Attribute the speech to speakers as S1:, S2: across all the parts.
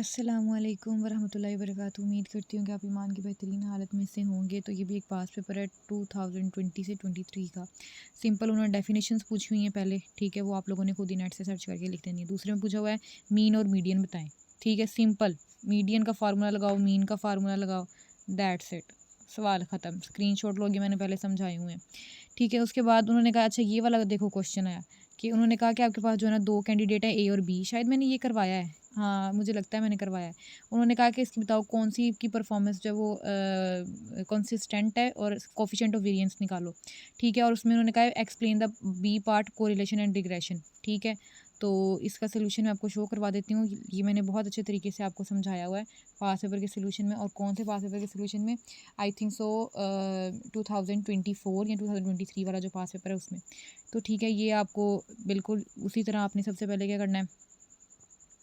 S1: अस्सलामुअलैकुम वरहमतुल्लाहि वबरकातुहू। उम्मीद करती हूँ कि आप ईमान की बेहतरीन हालत में से होंगे। तो ये भी एक पास पेपर है 2020 से 23 का। सिंपल उन्होंने डेफिनेशंस पूछी हुई हैं पहले, ठीक है, वो आप लोगों ने खुद ही नेट से सर्च करके लिख देनी है। दूसरे में पूछा हुआ है मीन और मीडियन बताएं, ठीक है, सिंपल मीडियन का फार्मूला लगाओ, मीन का फार्मूला लगाओ, दैट्स इट, सवाल ख़त्म। स्क्रीनशॉट लोगे, मैंने पहले समझाए हुए हैं, ठीक है। उसके बाद उन्होंने कहा अच्छा ये वाला देखो क्वेश्चन आया कि उन्होंने कहा कि आपके पास जो है ना दो कैंडिडेट है, ए और बी। शायद मैंने ये करवाया है, हाँ मुझे लगता है मैंने करवाया है। उन्होंने कहा कि इसकी बताओ कौन सी की परफॉर्मेंस जो है वो कंसिस्टेंट है और कोफिशिएंट ऑफ वेरिएंस निकालो, ठीक है। और उसमें उन्होंने कहा explain the B part correlation and regression, ठीक है। तो इसका सोल्यूशन मैं आपको शो करवा देती हूँ। ये मैंने बहुत अच्छे तरीके से आपको समझाया हुआ है पास पेपर के सोल्यूशन में। और कौन से पास पेपर के सोल्यूशन में, आई थिंक सो 2024 या 2023 वाला जो पास पेपर है उसमें। तो ठीक है, ये आपको बिल्कुल उसी तरह आपने सबसे पहले क्या करना है,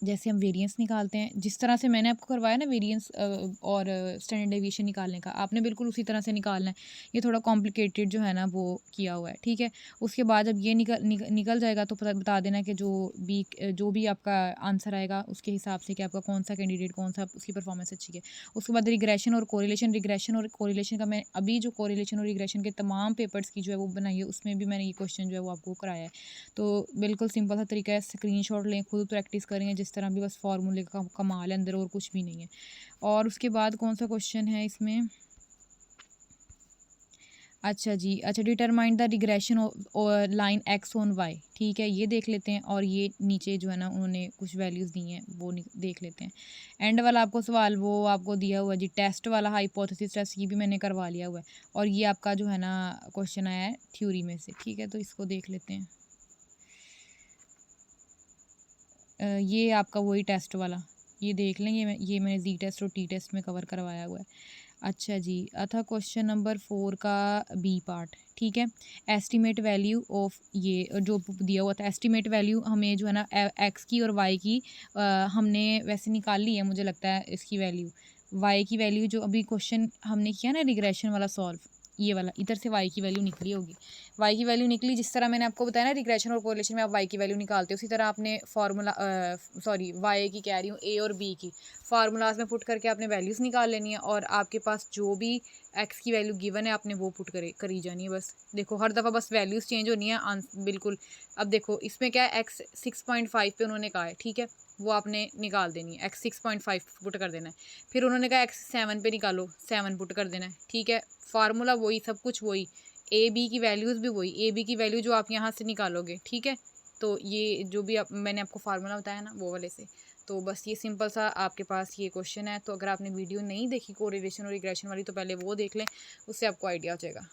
S1: जैसे हम वेरिएंस निकालते हैं, जिस तरह से मैंने आपको करवाया ना वेरिएंस और स्टैंडर्ड डेविएशन निकालने का, आपने बिल्कुल उसी तरह से निकालना है। ये थोड़ा कॉम्प्लिकेटेड जो है ना वो किया हुआ है, ठीक है। उसके बाद जब ये निकल जाएगा तो बता देना कि जो भी आपका आंसर आएगा उसके हिसाब से कि आपका कौन सा कैंडिडेट कौन सा उसकी परफॉर्मेंस अच्छी है। उसके बाद रिग्रेशन और कोरिलेशन का मैं अभी जो कोरिलेशन और रिग्रेशन के तमाम पेपर्स की जो है वो बनाई है, उसमें भी मैंने ये क्वेश्चन जो है वो आपको कराया है। तो बिल्कुल सिंपल सा तरीका है, स्क्रीनशॉट लें, खुद प्रैक्टिस करें जिस तरह भी, बस फार्मूले का कमाल है अंदर और कुछ भी नहीं है। और उसके बाद कौन सा क्वेश्चन है इसमें, अच्छा जी, अच्छा, डिटरमाइन द रिग्रेशन और लाइन एक्स ऑन वाई, ठीक है, ये देख लेते हैं। और ये नीचे जो है ना उन्होंने कुछ वैल्यूज़ दी हैं वो देख लेते हैं। एंड वाला आपको सवाल वो आपको दिया हुआ है जी, टेस्ट वाला हाइपोथेसिस टेस्ट, ये भी मैंने करवा लिया हुआ है। और ये आपका जो है ना क्वेश्चन आया है थ्योरी में से, ठीक है, तो इसको देख लेते हैं। ये आपका वही टेस्ट वाला, ये देख लें, ये मैंने जी टेस्ट और टी टेस्ट में कवर करवाया हुआ है। अच्छा जी, अथा क्वेश्चन नंबर 4 का बी पार्ट, ठीक है। एस्टिमेट वैल्यू ऑफ, ये जो दिया हुआ था एस्टिमेट वैल्यू हमें जो है ना एक्स की और वाई की हमने वैसे निकाल ली है, मुझे लगता है इसकी वैल्यू, वाई की वैल्यू जो अभी क्वेश्चन हमने किया ना रिग्रेशन वाला सॉल्व, ये वाला इधर से वाई की वैल्यू निकली होगी। वाई की वैल्यू निकली, जिस तरह मैंने आपको बताया ना रिग्रेशन और कोरिलेशन में आप वाई की वैल्यू निकालते हो, उसी तरह आपने फार्मूला सॉरी वाई की कह रही हूँ, ए और बी की फार्मूलाज में पुट करके आपने वैल्यूज़ निकाल लेनी है। और आपके पास जो भी एक्स की वैल्यू गिवन है आपने वो पुट करी जानी है। बस देखो हर दफ़ा बस वैल्यूज़ चेंज होनी है बिल्कुल। अब देखो इसमें क्या है, एक्स 6.5 पे उन्होंने कहा है, ठीक है, वो आपने निकाल देनी है, एक्स 6.5 पुट कर देना है। फिर उन्होंने कहा एक्स 7 पे निकालो, 7 पुट कर देना है, ठीक है। फार्मूला वही, सब कुछ वही, ए बी की वैल्यूज़ भी वही, ए बी की वैल्यू जो आप यहाँ से निकालोगे, ठीक है। तो ये जो भी मैंने आपको फार्मूला बताया ना वो वाले से, तो बस ये सिंपल सा आपके पास ये क्वेश्चन है। तो अगर आपने वीडियो नहीं देखी कोरिलेशन और रिग्रेशन वाली तो पहले वो देख लें, उससे आपको आइडिया हो जाएगा।